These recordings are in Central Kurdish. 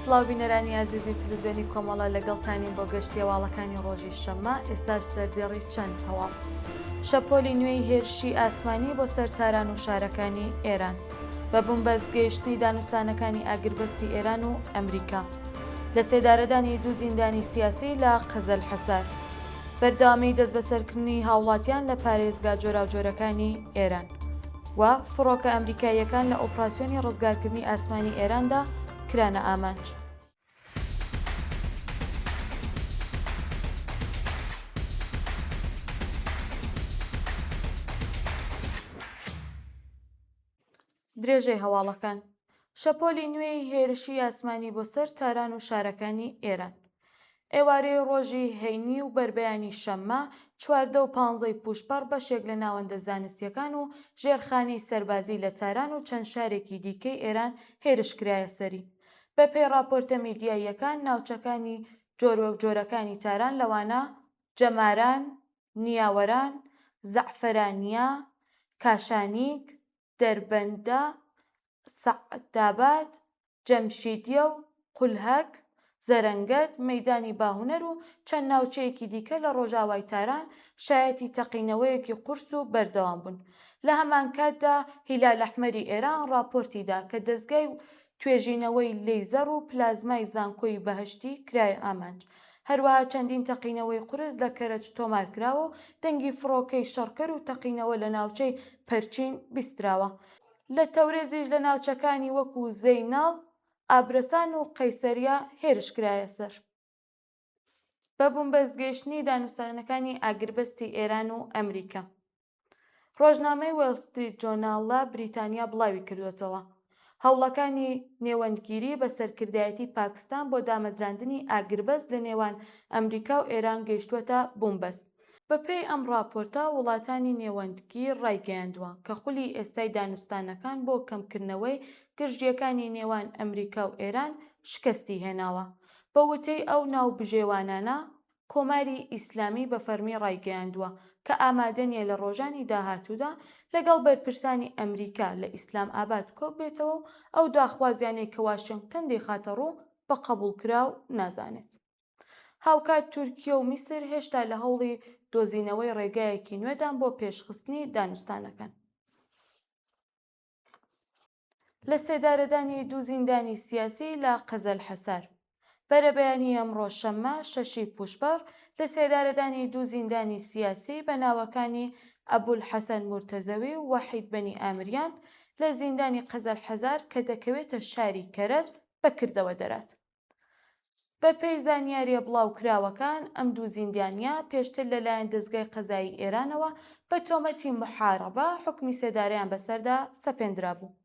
بڵاوبینەرانی ئازیزی تلویزیۆنی کۆمەڵە لەگەڵتانی بۆ گەشتی هەواڵەکانی ڕۆژی شەممە ئێستاش سەردێڕی چەند هەواڵ. شەپۆلی نوێی هێرشی ئاسمانی بۆ سەرتاران و شارەکانی ئێران بە بومبەست گەیشتنی دانوستانەکانی ئاگربەستی ئێران و ئەمریکا لە سێدارەدانی دوو زیندانی سیاسی لە قەزەل حەسار، بەردەوامی دەست بەسەرکردنی هاوڵاتیان لە پارێزگا جۆراوجۆرەکانی ئێران و فڕۆکە ئەمریکاییەکان لە ئۆپراسیۆنی ڕزگارکردنی ئاسمانی ئێراندا کرانە ئامانج. درێژەی هەواڵەکان. شەپۆلی نوێی هێرشی ئاسمانی بۆ سەر تاران و شارەکانی ئێران. ئێوارەی ڕۆژی هەینی و بەربەیانی شەممە 14:15 پوشپەڕ بەشێک لە ناوەندە زانستیەکان و ژێرخانەی سەربازی لە تاران و چەند شارێکی دیکەی ئێران هێرشکرایە سەری. بەپێی راپۆرتە میدیاییەکان، ناوچەکانی جۆرەکانی تاران لەوانە جەماران، نیاوەران، زەعفەرانیە، کاشانیک، دەربەندە، سەعداباد، جەمشیدیە و قولهەک، زەرەنگەت، مەیدانی باهونەر و چەند ناوچەیەکی دیکە لە ڕۆژاوای تاران شایەتی تەقینەوەیەکی قورس و بەردەوام بوون. لە هەمان کاتدا هیلال ئەحمەری ئێران راپۆرتیدا کە دەستگای توێژینەوەی لەیزەر و پلازمای زانکۆی بەهەشتی کرایە ئامانج. هەروەها چەندین تەقینەوەی قورس لە کەرەج تۆمار کراوە و دەنگی فڕۆکەی شەڕکەر و تەقینەوە لە ناوچەی پەرچین بیستراوە. لە تەورێزیش لە ناوچەکانی وەکو زەیناڵ، ئابرەسان و قەیسەریە هێرشکرایە سەر. بە بومبەستگەیشتنی دانوستانەکانی ئاگربەستی ئێران و ئەمریکا. ڕۆژنامەی وۆل ستریت جۆرناڵ لە بریتانیا بڵاوی کردوێتەوە هەوڵەکانی نێوەندگیری بە سەرکردایەتی پاکستان بۆ دامەزراندنی ئاگربەست لە نێوان ئەمریکا و ئێران گەیشتووەتە بومبەست. بەپێی ئەم راپۆرتە، وڵاتانی نێوەندگیر ڕایگەیاندووە کە خولی ئێستای دانوستانەکان بۆ کەمکردنەوەی گرژیەکانی نێوان ئەمریکا و ئێران شکستی هێناوە. بە وتەی ئەو ناوبژێوانانە، کۆماری ئیسلامی بە فەرمی ڕایگەیاندووە کە ئامادە نیە لە ڕۆژانی داهاتوودا لەگەڵ بەرپرسانی ئەمریکا لە ئیسلام ئاباد کۆک بێتەوە و ئەو داخوازیانەی کە واشنگتن دەیخاتە ڕوو بە قبوڵکراو نازانێت. هاوکات تورکیە و میسر هێشتا لە هەوڵی دۆزینەوەی ڕێگایەکی نوێدان بۆ پێشخستنی دانوستانەکان. لە سێدارەدانی دوو زیندانی سیاسی لە قەزەل حەسار. بەرەبەیانی ئەمڕۆ شەممە 6 پوشپەڕ لە سێدارەدانی دوو زیندانی سیاسی بە ناوەکانی ئەبولحەسەن مورتەزەوی و وەحید بەنی ئامریان لە زیندانی قەزەل حەزار کە دەکەوێتە شاری کەرەج بەکردەوە دەرات. بەپێی زانیاریە بڵاوکراوەکان، ئەم دوو زیندانیا پێشتر لەلایەن دەستگای قەزایی ئێرانەوە بە تۆمەتی محارەبە حوکمی سێدارەیان بەسەردا سەپێنرا بوو.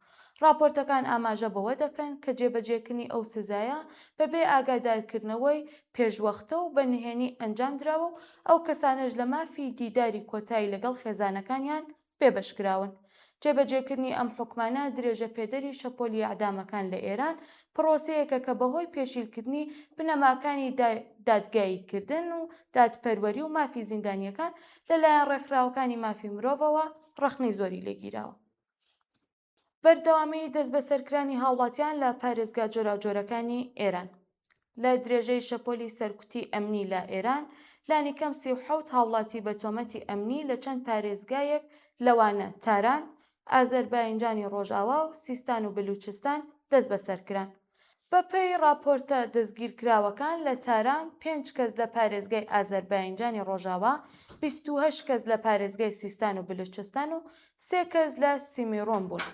راپۆرتەکان ئاماژە بەوە دەکەن کە جێبەجێکردنی ئەو سزایە بەبێ ئاگادارکردنەوەی پێشوەختە و بەنهێنی ئەنجام دراوە و ئەو کەسانەش لە مافی دیداری کۆتایی لەگەڵ خێزانەکانیان بێبەشکراون. جێبەجێکردنی ئەم حوکمانە درێژە پێدەری شەپۆلی ئەعدامەکان لە ئێران، پرۆسەیەکە کە بەهۆی پێشیلکردنی بنەماکانی دادگاییکردن و دادپەروەری و مافی زیندانیەکان لەلایەن ڕێکخراوەکانی مافی مرۆڤەوە ڕەخنەی زۆری لێگیراوە. بەردەوامی دەست بەسەرکردنی هاوڵاتیان لە پارێزگا جۆراوجۆرەکانی ئێران. لە درێژەی شەپۆلی سەرکوتی ئەمنی لە ئێران، لانی کەم 37 هاوڵاتی بە تۆمەتی ئەمنی لە چەند پارێزگایەک لەوانە تاران، ئازەربایجانی ڕۆژئاوا و سیستان و بلوچستان دەست بەسەرکران. بەپێی راپۆرتە دەستگیرکراوەکان، لە تاران 5 کەس لە پارێزگای ئازەربایجانی ڕۆژئاوا، 28 کەس لە پارێزگای سیستان و بلوچستان و 3 کەس لە سیمیڕۆن بوون.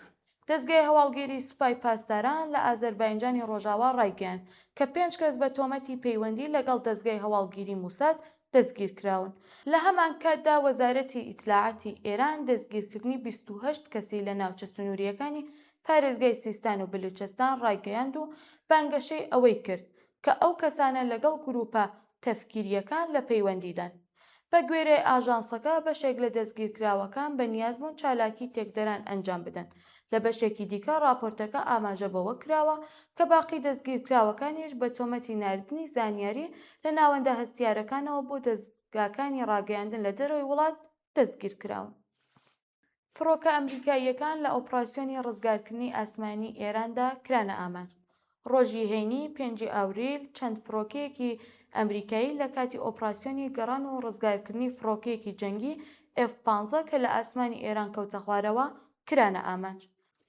دەستگای هەواڵگیری سوپای پاسداران لە ئازەربایجانی ڕۆژئاوا ڕایگەیاند کە 5 کەس بە تۆمەتی پەیوەندی لەگەڵ دەستگای هەواڵگیری موساد دەستگیر کراون. لە هەمان کاتدا وەزارەتی ئیتلاعاتی ئێران دەستگیرکردنی 28 کەسی لە ناوچە سنووریەکانی پارێزگای سیستان و بلوچستان ڕایگەیاند و بانگەشەی ئەوەی کرد کە ئەو کەسانە لەگەڵ گروپە تەفکیریەکان لە پەیوەندیدان. بە گوێرەی ئاژانسەکە، بەشێک لە دەستگیرکراوەکان بەنیاز بوون چالاکی تێکدەران ئەنجام بدەن. لە بەشێکی دیکە راپۆرتەکە ئاماژە بەوە کراوە کە باقی دەستگیرکراوەکانیش بە تۆمەتی ناردنی زانیاری لە ناوەندە هەستیارەکانەوە بۆ دەستگاکانی ڕاگەیاندن لە دەرەوەی وڵات دەستگیر کراون. فڕۆکە ئەمریکاییەکان لە ئۆپراسیۆنی ڕزگارکردنی ئاسمانی ئێراندا کرانە ئامانج. ڕۆژی هەینی 5 ئاوریل چەند فڕۆکەیەکی ئەمریکایی لە کاتی ئۆپراسیۆنی گەڕان و ڕزگارکردنی فڕۆکەیەکی جەنگی F-15 کە لە ئاسمانی ئێران کەوتە خوارەوە کرانە ئامانج.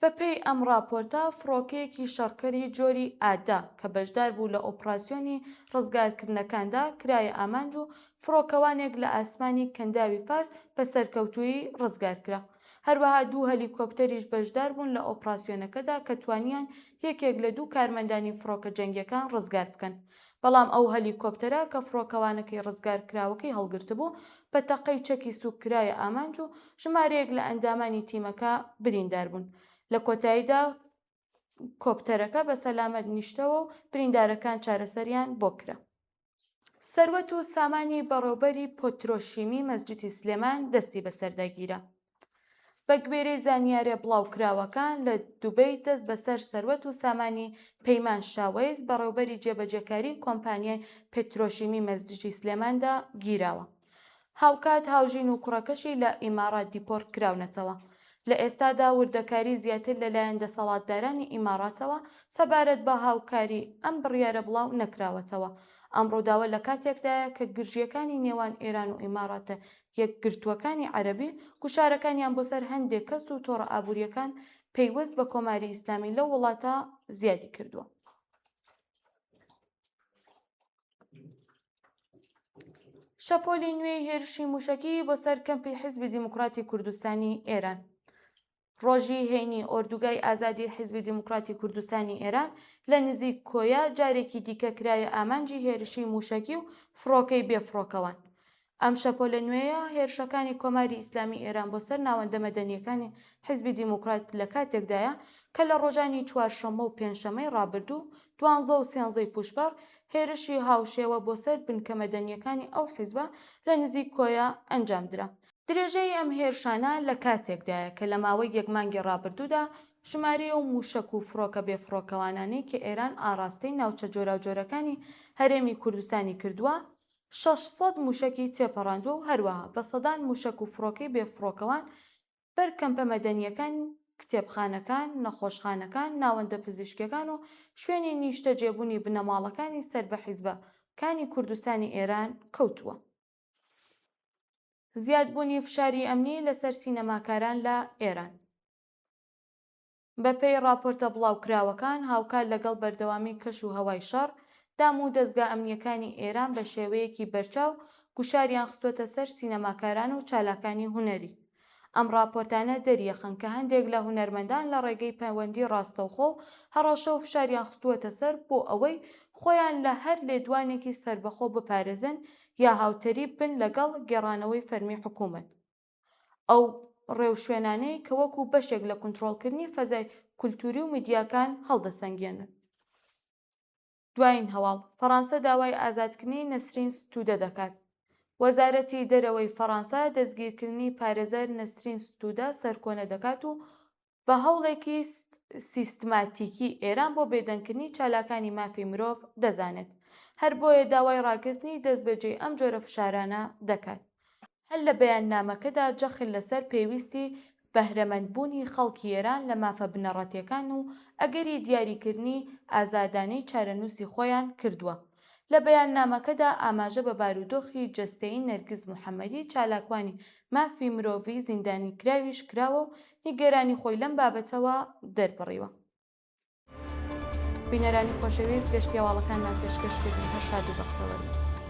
بەپێی ئەم راپۆرتە فڕۆکەیەکی شەڕکەری جۆری ئادا کە بەشدار بوو لە ئۆپراسیۆنی ڕزگارکردنەکاندا کرایە ئامانج و فڕۆکەوانێک لە ئاسمانی کەنداوی فارس بە سەرکەوتووی ڕزگارکرا. هەروەها 2 هەلیکۆپتەریش بەشدار بوون لە ئۆپراسیۆنەکەدا کە توانیان یەکێک لە 2 کارمەندانی فڕۆکە جەنگیەکان ڕزگار بکەن. بەڵام ئەو هەلیکۆپتەرە کە فڕۆکەوانەکەی ڕزگارکراوەکەی هەڵگرتبوو بە تەقەی چەکی سووک کرایە ئامانج و ژمارەیەک لە ئەندامانی تیمەکە بریندار بوون. لە کۆتاییدا کۆپتەرەکە بە سەلامەت نیشتەوە و بریندارەکان چارەسەریان بۆ کرا. سەروەت و سامانی بەڕێوەبەری پۆترۆشیمی مەسجدی سلێمان دەستی بەسەرداگیرە. بە گوێرەی زانیاریە بڵاوکراوەکان لە دووبەی دەست بەسەر سەروەت و سامانی پەیمان شاوەیز بەڕێوەبەری جێبەجێکاری کۆمپانیای پێترۆشیمی مەسجدی سلێماندا گیراوە. هاوکات هاوژین و کوڕەکەشی لە ئیمارات دیپۆرت کراونەتەوە. لە ئێستادا وردەکاری زیاتر لەلایەن دەسەڵاتدارانی ئیماراتەوە سەبارەت بە هاوکاری ئەم بڕیارە بڵاو نەکراوەتەوە. ئەم ڕووداوە لە کاتێکدایە کە گرژیەکانی نێوان ئێران و ئیماراتە یەکگرتووەکانی عەرەبی گوشارەکانیان بۆ سەر هەندێک کەس و تۆڕە ئابوووریەکان پەیوەست بە کۆماری ئیسلامی لەو وڵاتە زیادی کردووە. شەپۆلی نوێی هێرشی موشەکی بۆ سەر کەمپی حیزبی دیموکراتی کوردستانی ئێران. ڕۆژی هەینی ئۆردوگای ئازادی حیزبی دیموکراتی کوردستانی ئێران لە نزیک کۆیا جارێکی دیکە کرایە ئامانجی هێرشی موشەکی و فڕۆکەی بێفڕۆکەوان. ئەم شەپۆلە نوێیە هێرشەکانی کۆماری ئیسلامی ئێران بۆ سەر ناوەندە مەدەنیەکانی حیزبی دیموکرات لە کاتێکدایە کە لە ڕۆژانی چوارشەممە و پێنجشەممەی ڕابردوو 12 و 13 پوشبەر هێرشی هاوشێوە بۆ سەر بنکە مەدەنیەکانی ئەو حیزبە لە نزیک کۆیا ئەنجامدرا. درێژەی ئەم هێرشانە لە کاتێکدایە کە لە ماوەی یەک مانگی ڕابردوودا ژمارەی و موشک و فڕۆکە بێفڕۆکەوانانەی کە ئێران ئاڕاستەی ناوچە جۆراوجۆرەکانی هەرێمی کوردستانی کردووە 600 موشکی تێپەڕاندووە و هەروەها بە سەدان موشک و فڕۆکەی بێفڕۆکەوان بەر کەمپە مەدەنیەکان، کتێبخانەکان، نەخۆشخانەکان، ناوەندە پزیشکیەکان و شوێنی نیشتە جێبوونی بنەماڵەکانی سەر بە حیزبەکانی کوردستانی ئێران کەوتووە. زیادبوونی فشاری ئەمنی لەسەر سینەماکاران لە ئێران. بەپێی راپۆرتە بڵاوکراوەکان هاوکار لەگەڵ بەردەوامی کەش و هەوای شەڕ دام و دەستگا ئەمنیەکانی ئێران بە شێوەیەکی بەرچاو گوشاریان خستووەتە سەر سینەماکاران و چالاکانی هونەری. ئەم راپۆرتانە دەریەخەن کە هەندێک لە هونەرمەندان لە ڕێگەی پەیوەندی ڕاستەوخۆ و هەڕەشە و فشاریان خستووەتە سەر بۆ ئەوەی خۆیان لە هەر لێدوانێکی سربەخۆ بپارێزن یا هاوتەری بن لەگەڵ گێڕانەوەی فەرمی حکوومەت. ئەو ڕێوشوێنانەی کە وەکو بەشێک لە کنترۆڵکردنی فەزای کولتوری و میدیاکان هەڵدەسەنگێنن. دوایین هەواڵ فەڕەنسا داوای ئازادکردنی نەسرین ستودە دەکات. وەزارەتی دەرەوەی فەڕەنسا دەستگیرکردنی پارێزەر نەسرین ستودە سەرکۆنە دەکات و بە هەوڵێکی سیستماتیکی ئێران بۆ بێدەنگکردنی چالاکانی مافی مرۆڤ دەزانێت. هەر بۆیە داوای ڕاگررتنی دەستبەجێ ئەم جۆرە فشارانە دەکات. هەر لە بەیاننامەکەدا جەخل لەسەر پێویستی بەهرەمەندبوونی خەڵکی ئێران لە مافە بنەڕەتیەکان و ئەگەری دیاریکردنی ئازادانەی چارەنووسی خۆیان کردووە. لە بەیاننامەکەدا ئاماژە بە بارودۆخی جەستەیی نەرگیز موحەممەدی چالاکوانی مافی مرۆڤی زیندانی کراویش کراوە و نیگەرانی خۆی لەم بابەتەوە دەربڕیوە. بینەرانی خۆشەویست گەشتی هەواڵەکانمان پێشکەشکردن هەر شاد و بەختەوەرن.